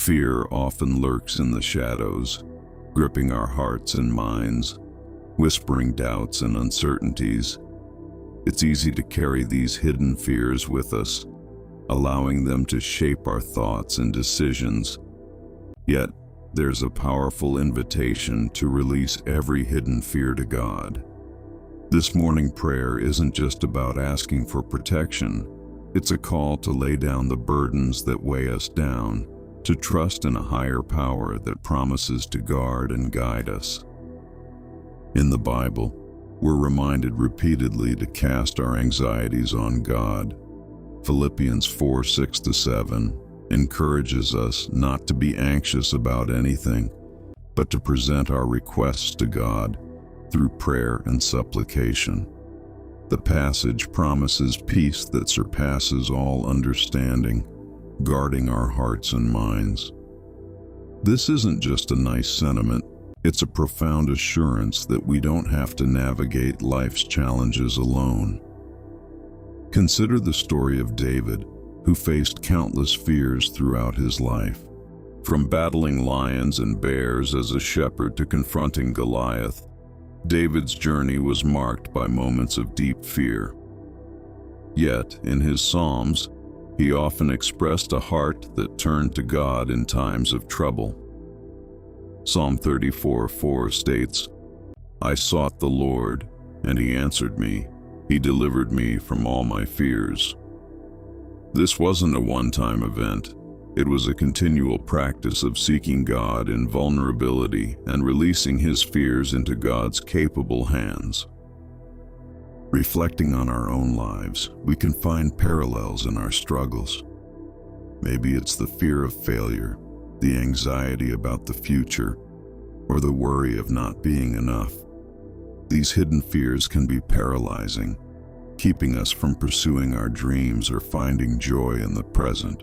Fear often lurks in the shadows, gripping our hearts and minds, whispering doubts and uncertainties. It's easy to carry these hidden fears with us, allowing them to shape our thoughts and decisions. Yet, there's a powerful invitation to release every hidden fear to God. This morning prayer isn't just about asking for protection. It's a call to lay down the burdens that weigh us down, to trust in a higher power that promises to guard and guide us. In the Bible, we're reminded repeatedly to cast our anxieties on God. Philippians 4:6-7 encourages us not to be anxious about anything, but to present our requests to God through prayer and supplication. The passage promises peace that surpasses all understanding, guarding our hearts and minds. This isn't just a nice sentiment, it's a profound assurance that we don't have to navigate life's challenges alone. Consider the story of David, who faced countless fears throughout his life. From battling lions and bears as a shepherd to confronting Goliath, David's journey was marked by moments of deep fear. Yet, in his Psalms, he often expressed a heart that turned to God in times of trouble. Psalm 34:4 states, "I sought the Lord, and he answered me. He delivered me from all my fears." This wasn't a one-time event. It was a continual practice of seeking God in vulnerability and releasing his fears into God's capable hands. Reflecting on our own lives, we can find parallels in our struggles. Maybe it's the fear of failure, the anxiety about the future, or the worry of not being enough. These hidden fears can be paralyzing, keeping us from pursuing our dreams or finding joy in the present.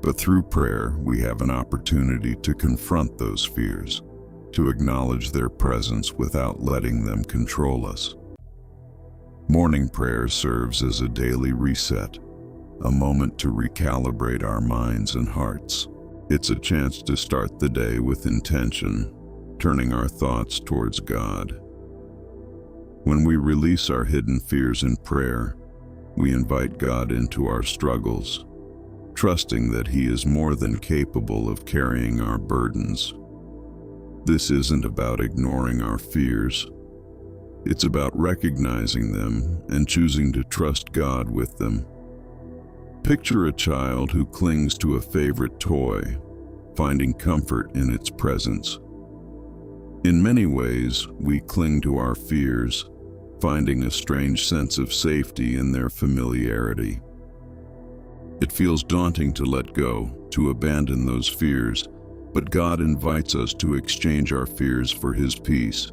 But through prayer, we have an opportunity to confront those fears, to acknowledge their presence without letting them control us. Morning prayer serves as a daily reset, a moment to recalibrate our minds and hearts. It's a chance to start the day with intention, turning our thoughts towards God. When we release our hidden fears in prayer, we invite God into our struggles, trusting that He is more than capable of carrying our burdens. This isn't about ignoring our fears. It's about recognizing them and choosing to trust God with them. Picture a child who clings to a favorite toy, finding comfort in its presence. In many ways, we cling to our fears, finding a strange sense of safety in their familiarity. It feels daunting to let go, to abandon those fears, but God invites us to exchange our fears for His peace.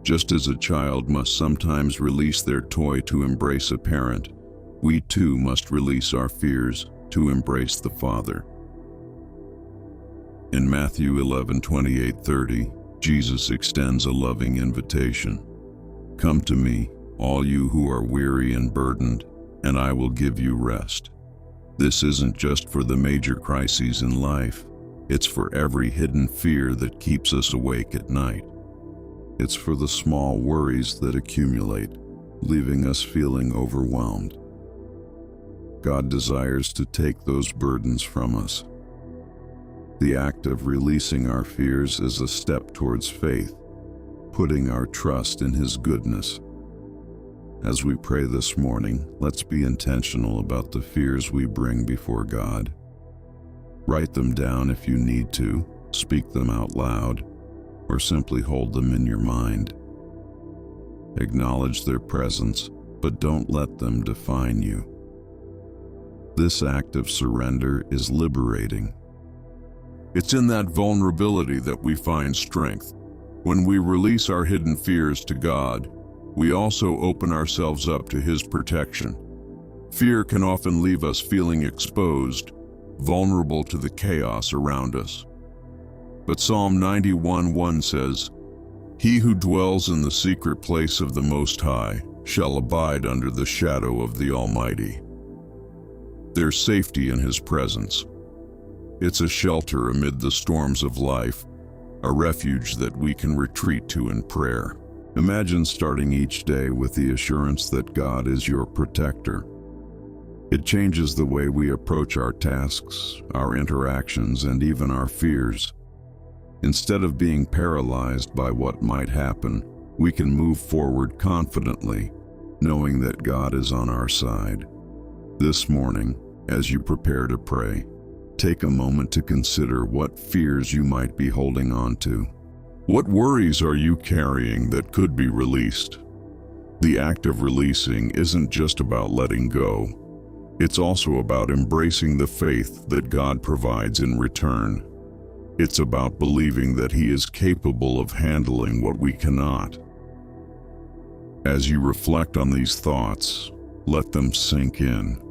Just as a child must sometimes release their toy to embrace a parent, we too must release our fears to embrace the Father. In Matthew 11:28-30, Jesus extends a loving invitation. "Come to me, all you who are weary and burdened, and I will give you rest." This isn't just for the major crises in life. It's for every hidden fear that keeps us awake at night. It's for the small worries that accumulate, leaving us feeling overwhelmed. God desires to take those burdens from us. The act of releasing our fears is a step towards faith, putting our trust in His goodness. As we pray this morning, let's be intentional about the fears we bring before God. Write them down if you need to, speak them out loud, or simply hold them in your mind. Acknowledge their presence, but don't let them define you. This act of surrender is liberating. It's in that vulnerability that we find strength. When we release our hidden fears to God, we also open ourselves up to His protection. Fear can often leave us feeling exposed, vulnerable to the chaos around us. But Psalm 91:1 says, "He who dwells in the secret place of the Most High shall abide under the shadow of the Almighty." There's safety in His presence. It's a shelter amid the storms of life, a refuge that we can retreat to in prayer. Imagine starting each day with the assurance that God is your protector. It changes the way we approach our tasks, our interactions, and even our fears. Instead of being paralyzed by what might happen, we can move forward confidently, knowing that God is on our side. This morning, as you prepare to pray, take a moment to consider what fears you might be holding on to. What worries are you carrying that could be released? The act of releasing isn't just about letting go. It's also about embracing the faith that God provides in return. It's about believing that He is capable of handling what we cannot. As you reflect on these thoughts, let them sink in.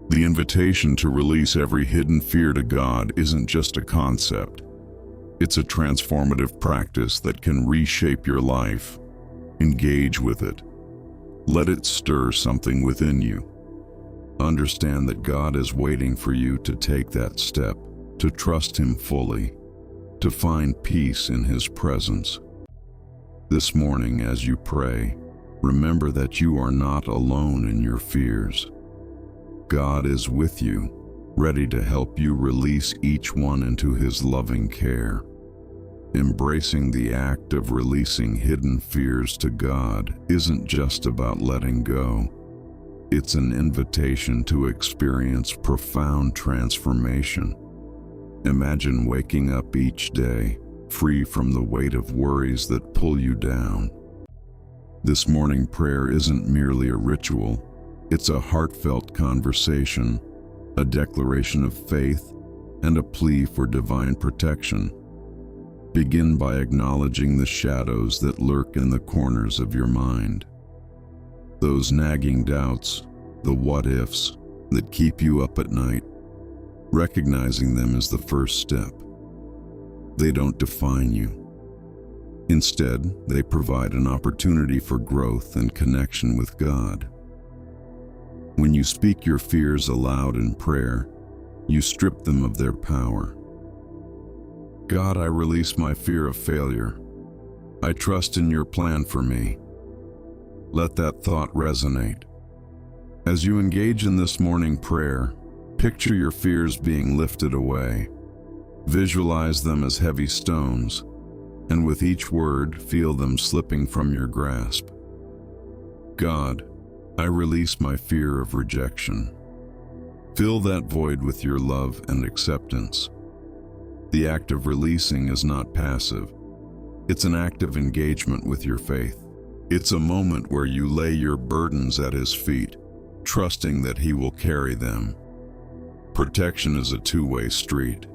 The invitation to release every hidden fear to God isn't just a concept. It's a transformative practice that can reshape your life. Engage with it. Let it stir something within you. Understand that God is waiting for you to take that step, to trust Him fully, to find peace in His presence. This morning, as you pray, remember that you are not alone in your fears. God is with you, ready to help you release each one into His loving care. Embracing the act of releasing hidden fears to God isn't just about letting go. It's an invitation to experience profound transformation. Imagine waking up each day, free from the weight of worries that pull you down. This morning prayer isn't merely a ritual, it's a heartfelt conversation, a declaration of faith, and a plea for divine protection. Begin by acknowledging the shadows that lurk in the corners of your mind. Those nagging doubts, the what-ifs that keep you up at night. Recognizing them is the first step. They don't define you. Instead, they provide an opportunity for growth and connection with God. When you speak your fears aloud in prayer, you strip them of their power. God, I release my fear of failure. I trust in your plan for me. Let that thought resonate. As you engage in this morning prayer, picture your fears being lifted away. Visualize them as heavy stones, and with each word, feel them slipping from your grasp. God, I release my fear of rejection. Fill that void with your love and acceptance. The act of releasing is not passive. It's an act of engagement with your faith. It's a moment where you lay your burdens at His feet, trusting that He will carry them. Protection is a two-way street.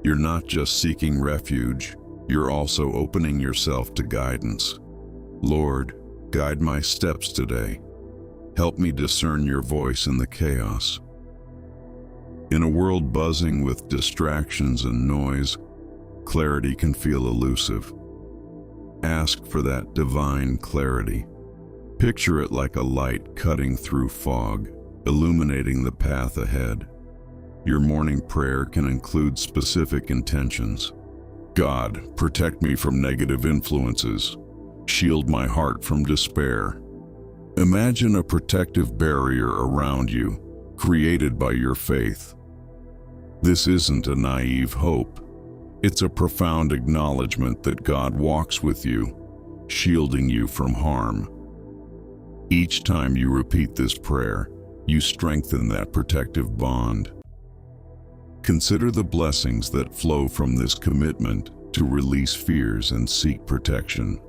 You're not just seeking refuge, you're also opening yourself to guidance. Lord, guide my steps today. Help me discern your voice in the chaos. In a world buzzing with distractions and noise, clarity can feel elusive. Ask for that divine clarity. Picture it like a light cutting through fog, illuminating the path ahead. Your morning prayer can include specific intentions. God, protect me from negative influences. Shield my heart from despair. Imagine a protective barrier around you, created by your faith. This isn't a naive hope. It's a profound acknowledgement that God walks with you, shielding you from harm. Each time you repeat this prayer, you strengthen that protective bond. Consider the blessings that flow from this commitment to release fears and seek protection.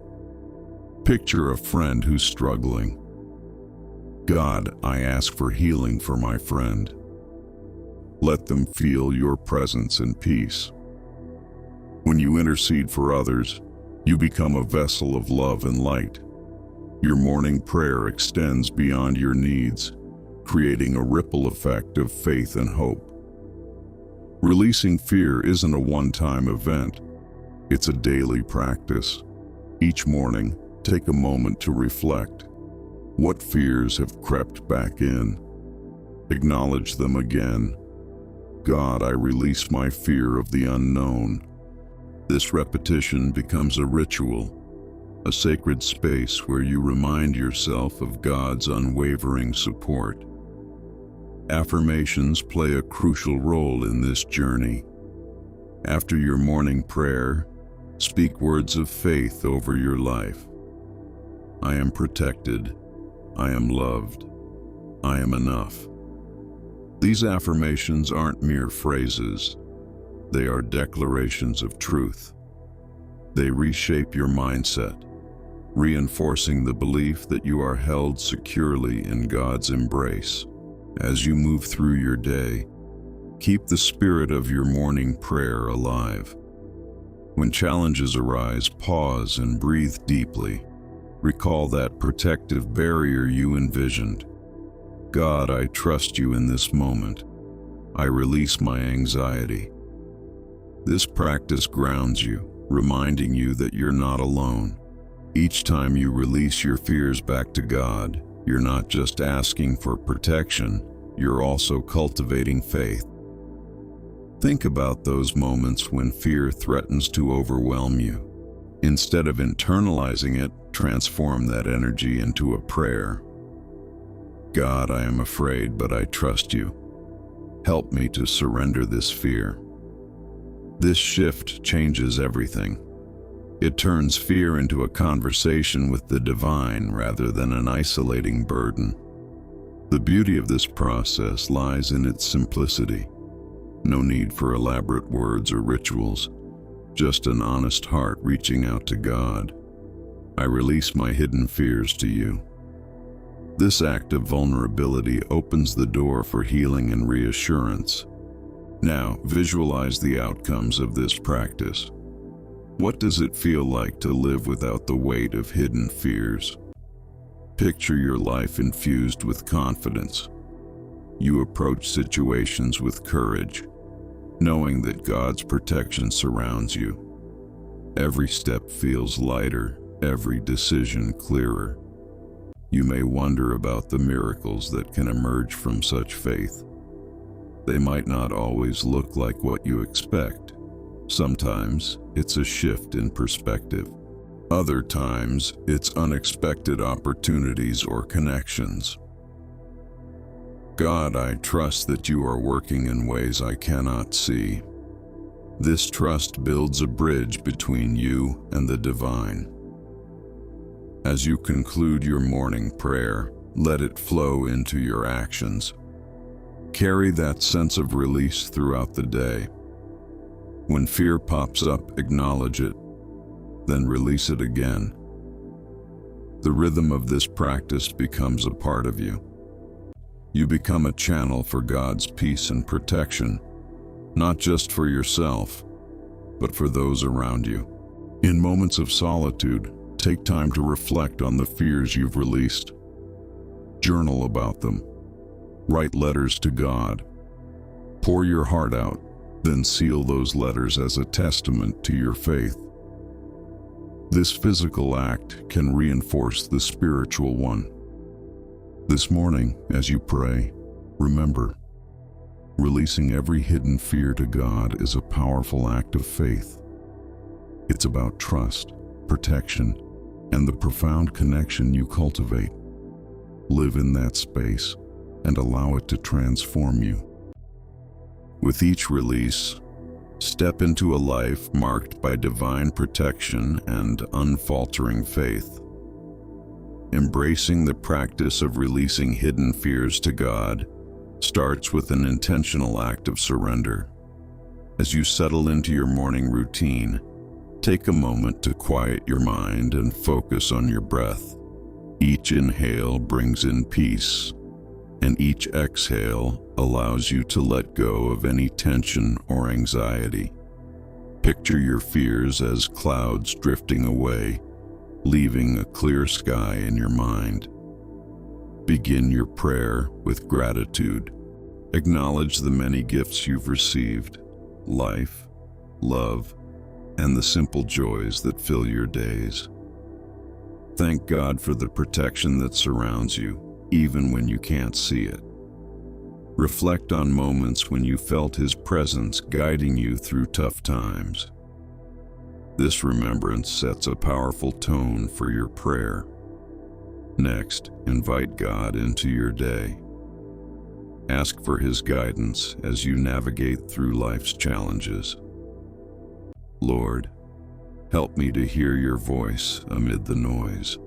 Picture a friend who's struggling. God, I ask for healing for my friend. Let them feel your presence and peace. When you intercede for others, you become a vessel of love and light. Your morning prayer extends beyond your needs, creating a ripple effect of faith and hope. Releasing fear isn't a one-time event. It's a daily practice. Each morning, take a moment to reflect. What fears have crept back in? Acknowledge them again. God, I release my fear of the unknown. This repetition becomes a ritual, a sacred space where you remind yourself of God's unwavering support. Affirmations play a crucial role in this journey. After your morning prayer, speak words of faith over your life. I am protected. I am loved. I am enough. These affirmations aren't mere phrases. They are declarations of truth. They reshape your mindset, reinforcing the belief that you are held securely in God's embrace. As you move through your day, keep the spirit of your morning prayer alive. When challenges arise, pause and breathe deeply. Recall that protective barrier you envisioned. God, I trust you in this moment. I release my anxiety. This practice grounds you, reminding you that you're not alone. Each time you release your fears back to God, you're not just asking for protection, you're also cultivating faith. Think about those moments when fear threatens to overwhelm you. Instead of internalizing it, transform that energy into a prayer. God, I am afraid, but I trust you. Help me to surrender this fear. This shift changes everything. It turns fear into a conversation with the divine rather than an isolating burden. The beauty of this process lies in its simplicity. No need for elaborate words or rituals, just an honest heart reaching out to God. I release my hidden fears to you. This act of vulnerability opens the door for healing and reassurance. Now, visualize the outcomes of this practice. What does it feel like to live without the weight of hidden fears? Picture your life infused with confidence. You approach situations with courage, knowing that God's protection surrounds you. Every step feels lighter, every decision clearer. You may wonder about the miracles that can emerge from such faith. They might not always look like what you expect. Sometimes it's a shift in perspective. Other times it's unexpected opportunities or connections. God, I trust that you are working in ways I cannot see. This trust builds a bridge between you and the divine. As you conclude your morning prayer, let it flow into your actions. Carry that sense of release throughout the day. When fear pops up, acknowledge it, then release it again. The rhythm of this practice becomes a part of you. You become a channel for God's peace and protection, not just for yourself, but for those around you. In moments of solitude, take time to reflect on the fears you've released. Journal about them. Write letters to God. Pour your heart out, then seal those letters as a testament to your faith. This physical act can reinforce the spiritual one. This morning, as you pray, remember, releasing every hidden fear to God is a powerful act of faith. It's about trust, protection, and the profound connection you cultivate. Live in that space and allow it to transform you. With each release, step into a life marked by divine protection and unfaltering faith. Embracing the practice of releasing hidden fears to God starts with an intentional act of surrender. As you settle into your morning routine, take a moment to quiet your mind and focus on your breath. Each inhale brings in peace, and each exhale allows you to let go of any tension or anxiety. Picture your fears as clouds drifting away, leaving a clear sky in your mind. Begin your prayer with gratitude. Acknowledge the many gifts you've received: life, love, and the simple joys that fill your days. Thank God for the protection that surrounds you, even when you can't see it. Reflect on moments when you felt His presence guiding you through tough times. This remembrance sets a powerful tone for your prayer. Next, invite God into your day. Ask for His guidance as you navigate through life's challenges. Lord, help me to hear your voice amid the noise.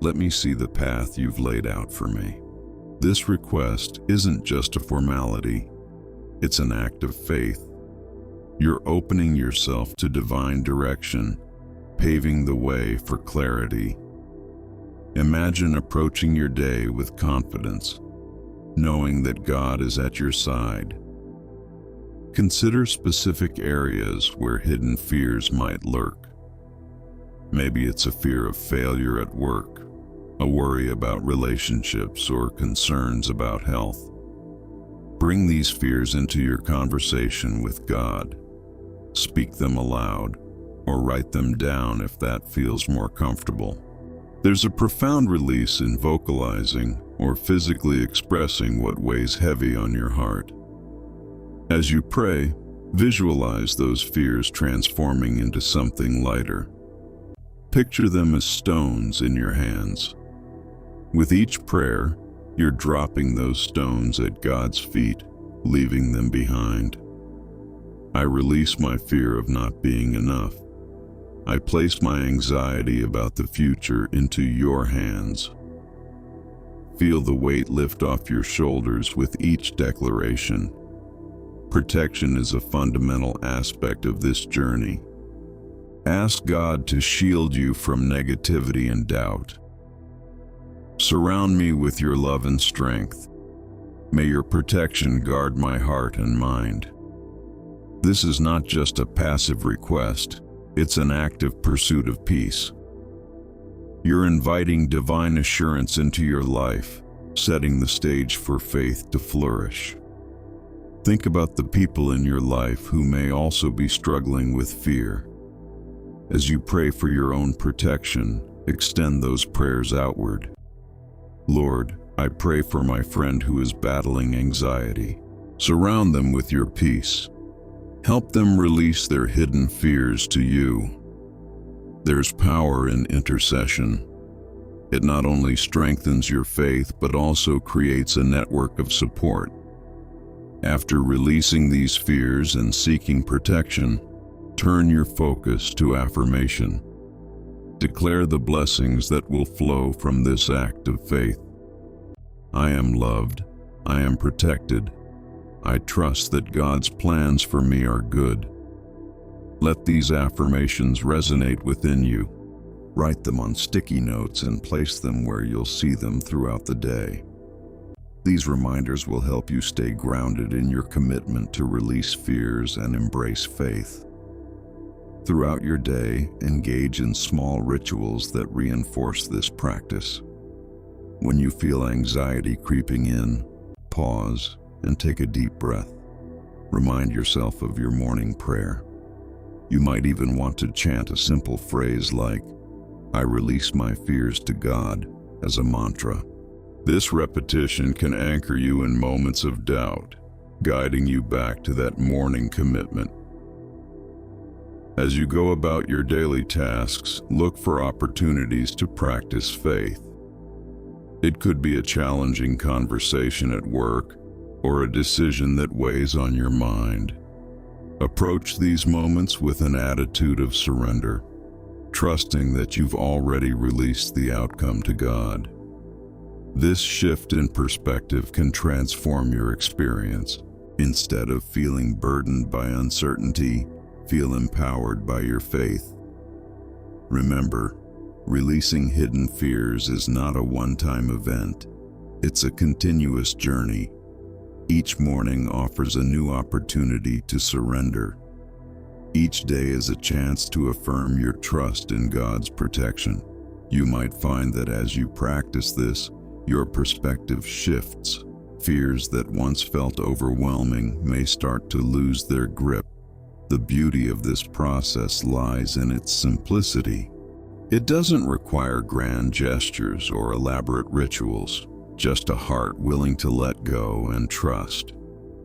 Let me see the path you've laid out for me. This request isn't just a formality, it's an act of faith. You're opening yourself to divine direction, paving the way for clarity. Imagine approaching your day with confidence, knowing that God is at your side. Consider specific areas where hidden fears might lurk. Maybe it's a fear of failure at work, a worry about relationships, or concerns about health. Bring these fears into your conversation with God. Speak them aloud, or write them down if that feels more comfortable. There's a profound release in vocalizing or physically expressing what weighs heavy on your heart. As you pray, visualize those fears transforming into something lighter. Picture them as stones in your hands. With each prayer, you're dropping those stones at God's feet, leaving them behind. I release my fear of not being enough. I place my anxiety about the future into your hands. Feel the weight lift off your shoulders with each declaration. Protection is a fundamental aspect of this journey. Ask God to shield you from negativity and doubt. Surround me with your love and strength. May your protection guard my heart and mind. This is not just a passive request, it's an active pursuit of peace. You're inviting divine assurance into your life, setting the stage for faith to flourish. Think about the people in your life who may also be struggling with fear. As you pray for your own protection, extend those prayers outward. Lord, I pray for my friend who is battling anxiety. Surround them with your peace. Help them release their hidden fears to you. There's power in intercession. It not only strengthens your faith, but also creates a network of support. After releasing these fears and seeking protection, turn your focus to affirmation. Declare the blessings that will flow from this act of faith. I am loved. I am protected. I trust that God's plans for me are good. Let these affirmations resonate within you. Write them on sticky notes and place them where you'll see them throughout the day. These reminders will help you stay grounded in your commitment to release fears and embrace faith. Throughout your day, engage in small rituals that reinforce this practice. When you feel anxiety creeping in, pause and take a deep breath. Remind yourself of your morning prayer. You might even want to chant a simple phrase like, "I release my fears to God," as a mantra. This repetition can anchor you in moments of doubt, guiding you back to that morning commitment. As you go about your daily tasks, look for opportunities to practice faith. It could be a challenging conversation at work or a decision that weighs on your mind. Approach these moments with an attitude of surrender, trusting that you've already released the outcome to God. This shift in perspective can transform your experience. Instead of feeling burdened by uncertainty, feel empowered by your faith. Remember, releasing hidden fears is not a one-time event. It's a continuous journey. Each morning offers a new opportunity to surrender. Each day is a chance to affirm your trust in God's protection. You might find that as you practice this, your perspective shifts. Fears that once felt overwhelming may start to lose their grip. The beauty of this process lies in its simplicity. It doesn't require grand gestures or elaborate rituals. just a heart willing to let go and trust.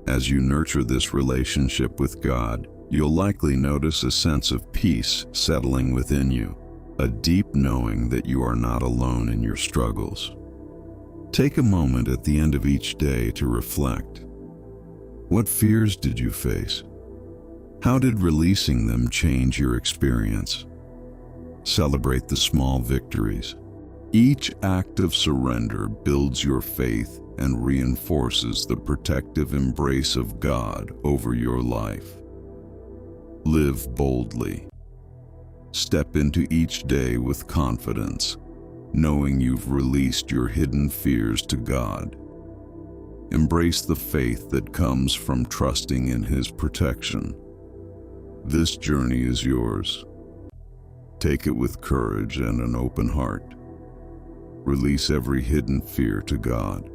As you nurture this relationship with God, you'll likely notice a sense of peace settling within you, a deep knowing that you are not alone in your struggles. Take a moment at the end of each day to reflect. What fears did you face? How did releasing them change your experience? Celebrate the small victories. Each act of surrender builds your faith and reinforces the protective embrace of God over your life. Live boldly. Step into each day with confidence, knowing you've released your hidden fears to God. Embrace the faith that comes from trusting in His protection. This journey is yours. Take it with courage and an open heart. Release every hidden fear to God,